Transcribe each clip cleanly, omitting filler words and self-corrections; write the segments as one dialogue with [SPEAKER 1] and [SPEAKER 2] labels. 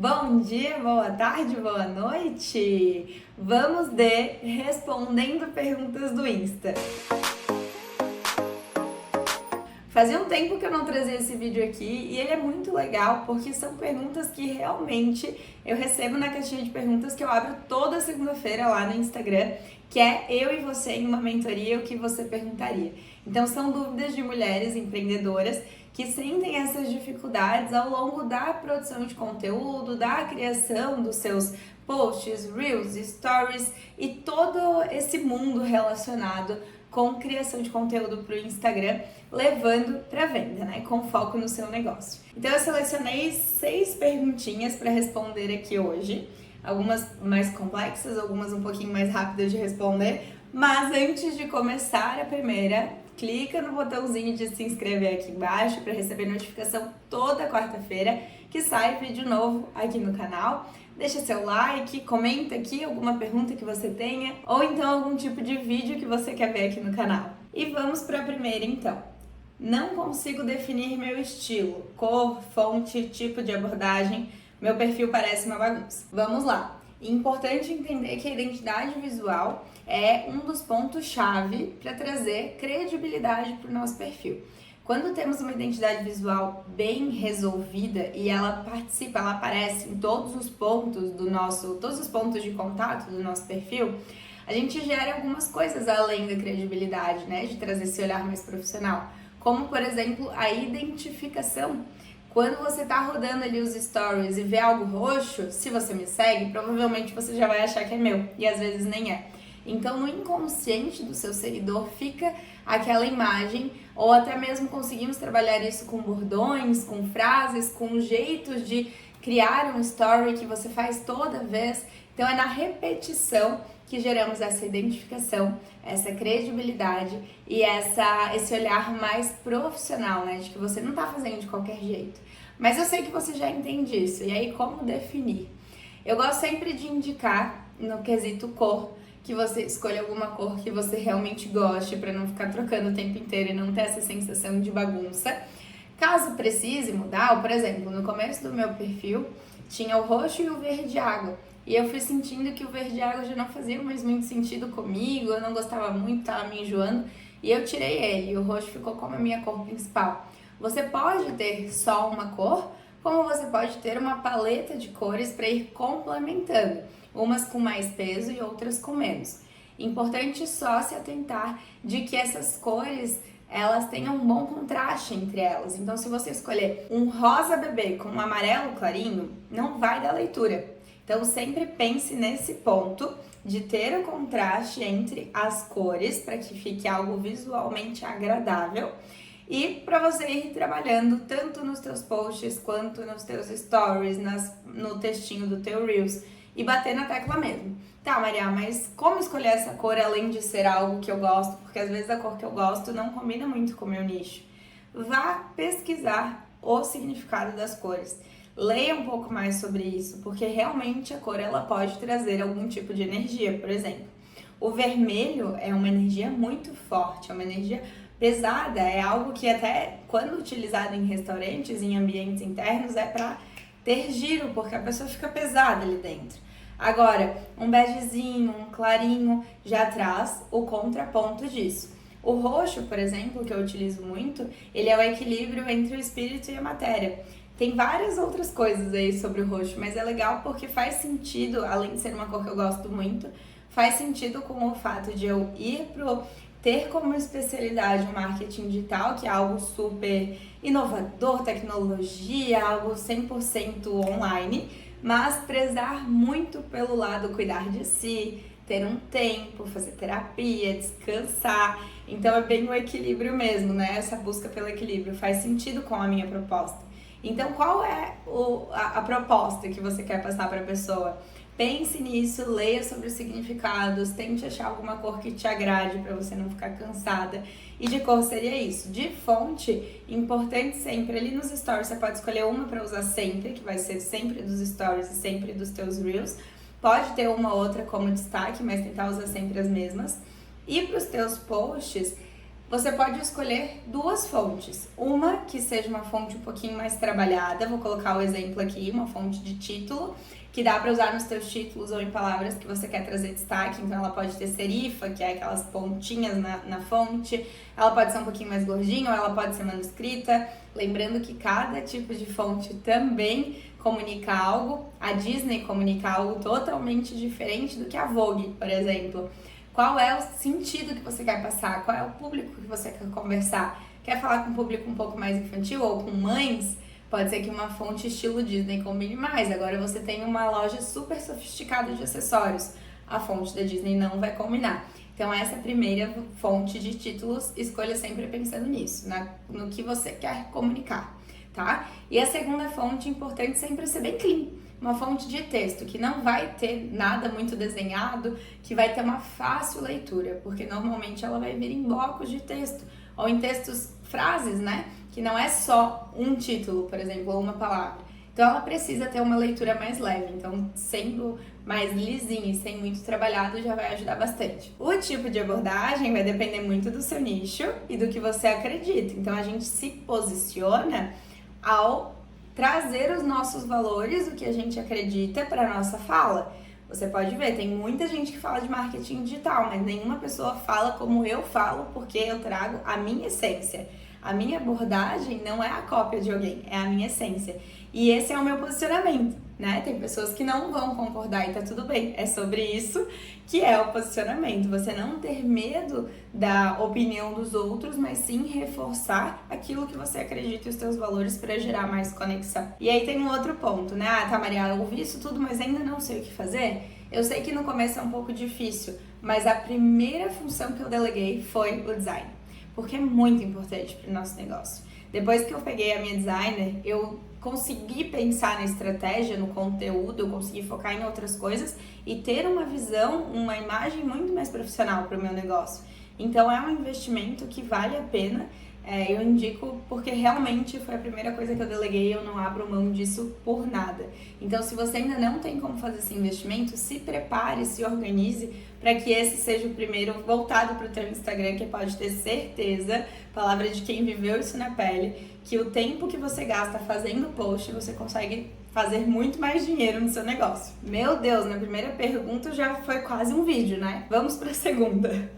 [SPEAKER 1] Bom dia, boa tarde, boa noite! Vamos de respondendo perguntas do Insta. Fazia um tempo que eu não trazia esse vídeo aqui e ele é muito legal porque são perguntas que realmente eu recebo na caixinha de perguntas que eu abro toda segunda-feira lá no Instagram, que é eu e você em uma mentoria, o que você perguntaria. Então são dúvidas de mulheres empreendedoras que sentem essas dificuldades ao longo da produção de conteúdo, da criação dos seus posts, reels, stories e todo esse mundo relacionado com criação de conteúdo para o Instagram, levando para venda, né? Com foco no seu negócio. Então eu selecionei 6 perguntinhas para responder aqui hoje, algumas mais complexas, algumas um pouquinho mais rápidas de responder, mas antes de começar a primeira, clica no botãozinho de se inscrever aqui embaixo para receber notificação toda quarta-feira que sai vídeo novo aqui no canal. Deixa seu like, comenta aqui alguma pergunta que você tenha ou então algum tipo de vídeo que você quer ver aqui no canal. E vamos para a primeira então. Não consigo definir meu estilo, cor, fonte, tipo de abordagem, meu perfil parece uma bagunça. Vamos lá! Importante entender que a identidade visual é um dos pontos-chave para trazer credibilidade para o nosso perfil. Quando temos uma identidade visual bem resolvida e ela participa, ela aparece em todos os pontos todos os pontos de contato do nosso perfil, a gente gera algumas coisas além da credibilidade, né? De trazer esse olhar mais profissional, como por exemplo a identificação. Quando você tá rodando ali os stories e vê algo roxo, se você me segue, provavelmente você já vai achar que é meu, e às vezes nem é. Então, no inconsciente do seu seguidor fica aquela imagem, ou até mesmo conseguimos trabalhar isso com bordões, com frases, com jeitos de criar um story que você faz toda vez. Então, é na repetição que geramos essa identificação, essa credibilidade e esse olhar mais profissional, né? De que você não tá fazendo de qualquer jeito. Mas eu sei que você já entende isso. E aí, como definir? Eu gosto sempre de indicar no quesito cor, que você escolha alguma cor que você realmente goste, para não ficar trocando o tempo inteiro e não ter essa sensação de bagunça. Caso precise mudar, por exemplo, no começo do meu perfil tinha o roxo e o verde água. E eu fui sentindo que o verde água já não fazia mais muito sentido comigo, eu não gostava muito, tava me enjoando, e eu tirei ele, e o roxo ficou como a minha cor principal. Você pode ter só uma cor, como você pode ter uma paleta de cores para ir complementando, umas com mais peso e outras com menos. Importante só se atentar de que essas cores elas tenham um bom contraste entre elas. Então, se você escolher um rosa bebê com um amarelo clarinho, não vai dar leitura. Então, sempre pense nesse ponto de ter o contraste entre as cores para que fique algo visualmente agradável e para você ir trabalhando tanto nos teus posts quanto nos teus stories, no textinho do teu Reels e bater na tecla mesmo. Tá, Maria, mas como escolher essa cor além de ser algo que eu gosto? Porque às vezes a cor que eu gosto não combina muito com o meu nicho. Vá pesquisar o significado das cores. Leia um pouco mais sobre isso, porque realmente a cor ela pode trazer algum tipo de energia, por exemplo. O vermelho é uma energia muito forte, é uma energia pesada, é algo que até quando utilizado em restaurantes, em ambientes internos, é para ter giro, porque a pessoa fica pesada ali dentro. Agora, um begezinho, um clarinho, já traz o contraponto disso. O roxo, por exemplo, que eu utilizo muito, ele é o equilíbrio entre o espírito e a matéria. Tem várias outras coisas aí sobre o roxo, mas é legal porque faz sentido, além de ser uma cor que eu gosto muito, faz sentido com o fato de eu ter como especialidade o marketing digital, que é algo super inovador, tecnologia, algo 100% online, mas prezar muito pelo lado cuidar de si, ter um tempo, fazer terapia, descansar. Então é bem o equilíbrio mesmo, né? Essa busca pelo equilíbrio faz sentido com a minha proposta. Então qual é a proposta que você quer passar para a pessoa? Pense nisso, leia sobre os significados, tente achar alguma cor que te agrade para você não ficar cansada. E de cor seria isso. De fonte, importante sempre, ali nos stories você pode escolher uma para usar sempre, que vai ser sempre dos stories e sempre dos teus reels. Pode ter uma outra como destaque, mas tentar usar sempre as mesmas. E para os teus posts, você pode escolher duas fontes. Uma que seja uma fonte um pouquinho mais trabalhada, vou colocar o exemplo aqui, uma fonte de título, que dá para usar nos teus títulos ou em palavras que você quer trazer destaque. Então ela pode ter serifa, que é aquelas pontinhas na fonte, ela pode ser um pouquinho mais gordinha ou ela pode ser manuscrita. Lembrando que cada tipo de fonte também comunica algo. A Disney comunica algo totalmente diferente do que a Vogue, por exemplo. Qual é o sentido que você quer passar? Qual é o público que você quer conversar? Quer falar com um público um pouco mais infantil ou com mães? Pode ser que uma fonte estilo Disney combine mais. Agora você tem uma loja super sofisticada de acessórios. A fonte da Disney não vai combinar. Então essa primeira fonte de títulos, escolha sempre pensando nisso, no que você quer comunicar, tá? E a segunda fonte, importante sempre ser bem clean. Uma fonte de texto que não vai ter nada muito desenhado, que vai ter uma fácil leitura, porque normalmente ela vai vir em blocos de texto, ou em textos, frases, né? Que não é só um título, por exemplo, ou uma palavra. Então ela precisa ter uma leitura mais leve, então sendo mais lisinho e sem muito trabalhado já vai ajudar bastante. O tipo de abordagem vai depender muito do seu nicho e do que você acredita, então a gente se posiciona ao trazer os nossos valores, o que a gente acredita para a nossa fala. Você pode ver, tem muita gente que fala de marketing digital, mas nenhuma pessoa fala como eu falo, porque eu trago a minha essência. A minha abordagem não é a cópia de alguém, é a minha essência. E esse é o meu posicionamento, né? Tem pessoas que não vão concordar e tá tudo bem. É sobre isso que é o posicionamento. Você não ter medo da opinião dos outros, mas sim reforçar aquilo que você acredita e os seus valores para gerar mais conexão. E aí tem um outro ponto, né? Ah, tá, Maria, eu ouvi isso tudo, mas ainda não sei o que fazer. Eu sei que no começo é um pouco difícil, mas a primeira função que eu deleguei foi o design, porque é muito importante para o nosso negócio. Depois que eu peguei a minha designer, eu consegui pensar na estratégia, no conteúdo, eu consegui focar em outras coisas e ter uma visão, uma imagem muito mais profissional para o meu negócio. Então é um investimento que vale a pena, eu indico porque realmente foi a primeira coisa que eu deleguei e eu não abro mão disso por nada. Então se você ainda não tem como fazer esse investimento, se prepare, se organize para que esse seja o primeiro voltado para o teu Instagram, que pode ter certeza, palavra de quem viveu isso na pele, que o tempo que você gasta fazendo post, você consegue fazer muito mais dinheiro no seu negócio. Meu Deus, na primeira pergunta já foi quase um vídeo, né? Vamos para a segunda.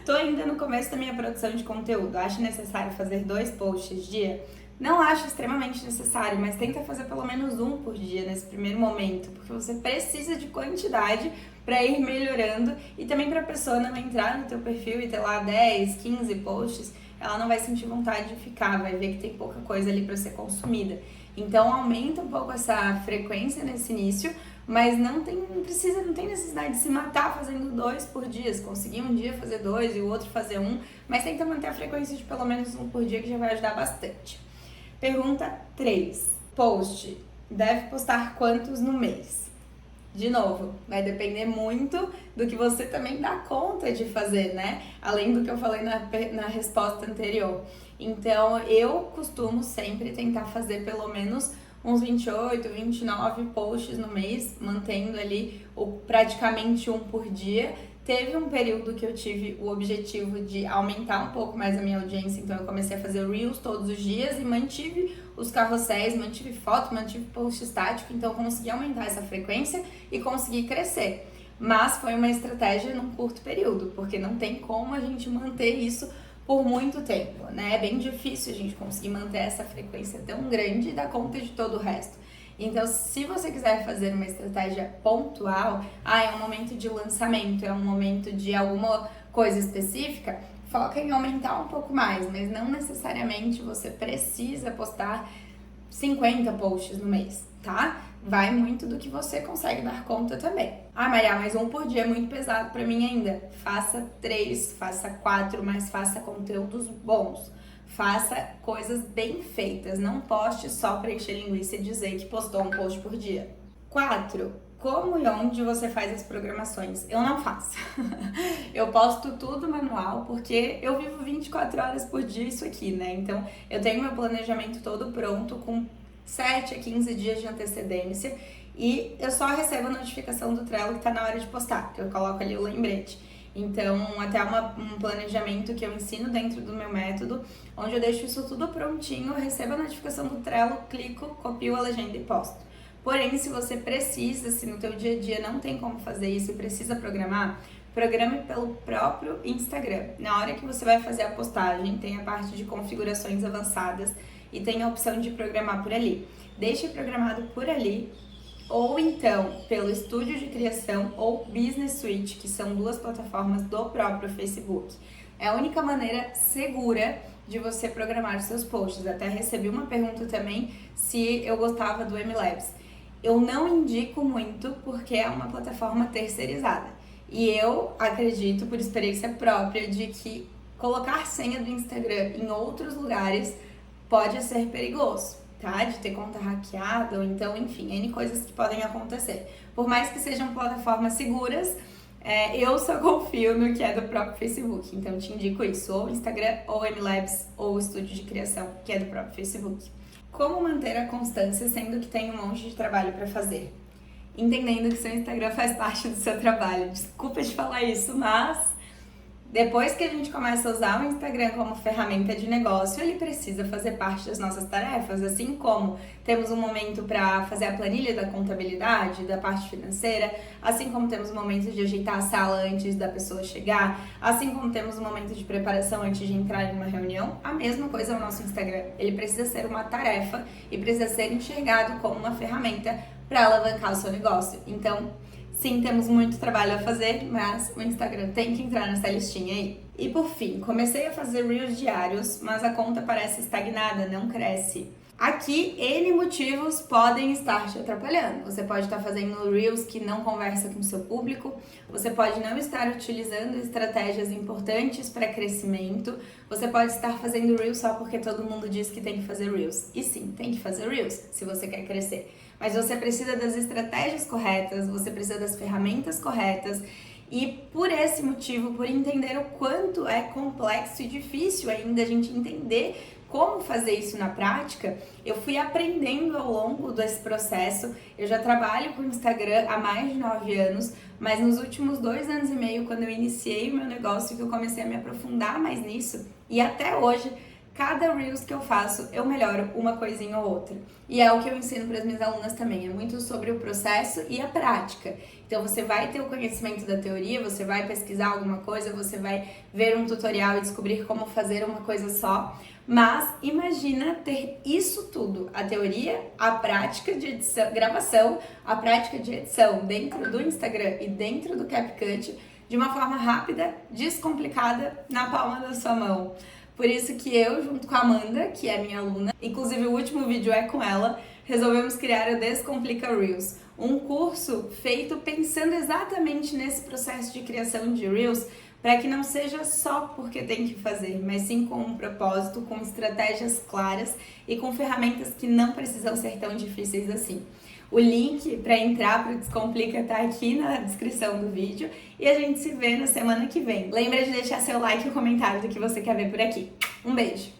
[SPEAKER 1] Tô ainda no começo da minha produção de conteúdo. Acho necessário fazer 2 posts dia? Não acho extremamente necessário, mas tenta fazer pelo menos 1 por dia nesse primeiro momento, porque você precisa de quantidade para ir melhorando e também para a pessoa não entrar no teu perfil e ter lá 10, 15 posts, ela não vai sentir vontade de ficar, vai ver que tem pouca coisa ali para ser consumida. Então aumenta um pouco essa frequência nesse início, mas não tem necessidade de se matar fazendo 2 por dia. Se conseguir um dia fazer 2 e o outro fazer 1, mas tenta manter a frequência de pelo menos 1 por dia, que já vai ajudar bastante. Pergunta 3. Post. Deve postar quantos no mês? De novo, vai depender muito do que você também dá conta de fazer, né? Além do que eu falei na resposta anterior. Então, eu costumo sempre tentar fazer pelo menos uns 28, 29 posts no mês, mantendo ali praticamente 1 por dia. Teve um período que eu tive o objetivo de aumentar um pouco mais a minha audiência, então eu comecei a fazer Reels todos os dias e mantive os carrosséis, mantive foto, mantive post estático, então eu consegui aumentar essa frequência e consegui crescer. Mas foi uma estratégia num curto período, porque não tem como a gente manter isso por muito tempo, né? É bem difícil a gente conseguir manter essa frequência tão grande e dar conta de todo o resto. Então, se você quiser fazer uma estratégia pontual, é um momento de lançamento, é um momento de alguma coisa específica, foca em aumentar um pouco mais, mas não necessariamente você precisa postar 50 posts no mês, tá? Vai muito do que você consegue dar conta também. Maria, mas 1 por dia é muito pesado pra mim ainda. Faça 3, faça 4, mas faça conteúdos bons. Faça coisas bem feitas, não poste só para encher linguiça e dizer que postou um post por dia. 4. Como e onde você faz as programações? Eu não faço. Eu posto tudo manual, porque eu vivo 24 horas por dia isso aqui, né? Então, eu tenho meu planejamento todo pronto, com 7 a 15 dias de antecedência, e eu só recebo a notificação do Trello que tá na hora de postar, que eu coloco ali o lembrete. Então, até um planejamento que eu ensino dentro do meu método, onde eu deixo isso tudo prontinho, eu recebo a notificação do Trello, clico, copio a legenda e posto. Porém, se você precisa, se no teu dia a dia não tem como fazer isso e precisa programar, programe pelo próprio Instagram. Na hora que você vai fazer a postagem, tem a parte de configurações avançadas e tem a opção de programar por ali. Deixe programado por ali, ou então pelo Estúdio de Criação ou Business Suite, que são duas plataformas do próprio Facebook. É a única maneira segura de você programar os seus posts. Até recebi uma pergunta também se eu gostava do MLabs. Eu não indico muito porque é uma plataforma terceirizada. E eu acredito, por experiência própria, de que colocar senha do Instagram em outros lugares pode ser perigoso, tá? De ter conta hackeada ou então, enfim, N coisas que podem acontecer. Por mais que sejam plataformas seguras, eu só confio no que é do próprio Facebook. Então, te indico isso, ou Instagram, ou MLabs, ou o Estúdio de Criação, que é do próprio Facebook. Como manter a constância sendo que tem um monte de trabalho para fazer? Entendendo que seu Instagram faz parte do seu trabalho. Desculpa te falar isso, mas depois que a gente começa a usar o Instagram como ferramenta de negócio, ele precisa fazer parte das nossas tarefas, assim como temos um momento para fazer a planilha da contabilidade, da parte financeira, assim como temos um momento de ajeitar a sala antes da pessoa chegar, assim como temos um momento de preparação antes de entrar em uma reunião, a mesma coisa é o nosso Instagram. Ele precisa ser uma tarefa e precisa ser enxergado como uma ferramenta para alavancar o seu negócio. Então, sim, temos muito trabalho a fazer, mas o Instagram tem que entrar nessa listinha aí. E por fim, comecei a fazer Reels diários, mas a conta parece estagnada, não cresce. Aqui, N motivos podem estar te atrapalhando. Você pode estar fazendo Reels que não conversa com o seu público, você pode não estar utilizando estratégias importantes para crescimento, você pode estar fazendo Reels só porque todo mundo diz que tem que fazer Reels. E sim, tem que fazer Reels se você quer crescer. Mas você precisa das estratégias corretas, você precisa das ferramentas corretas e por esse motivo, por entender o quanto é complexo e difícil ainda a gente entender como fazer isso na prática, eu fui aprendendo ao longo desse processo. Eu já trabalho com o Instagram há mais de 9 anos, mas nos últimos 2 anos e meio, quando eu iniciei o meu negócio, que eu comecei a me aprofundar mais nisso, e até hoje, cada Reels que eu faço, eu melhoro uma coisinha ou outra. E é o que eu ensino para as minhas alunas também, é muito sobre o processo e a prática. Então você vai ter o conhecimento da teoria, você vai pesquisar alguma coisa, você vai ver um tutorial e descobrir como fazer uma coisa só, mas imagina ter isso tudo, a teoria, a prática de edição, gravação, a prática de edição dentro do Instagram e dentro do CapCut, de uma forma rápida, descomplicada, na palma da sua mão. Por isso que eu, junto com a Amanda, que é minha aluna, inclusive o último vídeo é com ela, resolvemos criar o Descomplica Reels, um curso feito pensando exatamente nesse processo de criação de Reels, para que não seja só porque tem que fazer, mas sim com um propósito, com estratégias claras e com ferramentas que não precisam ser tão difíceis assim. O link para entrar para o Descomplica tá aqui na descrição do vídeo e a gente se vê na semana que vem. Lembra de deixar seu like e comentário do que você quer ver por aqui. Um beijo!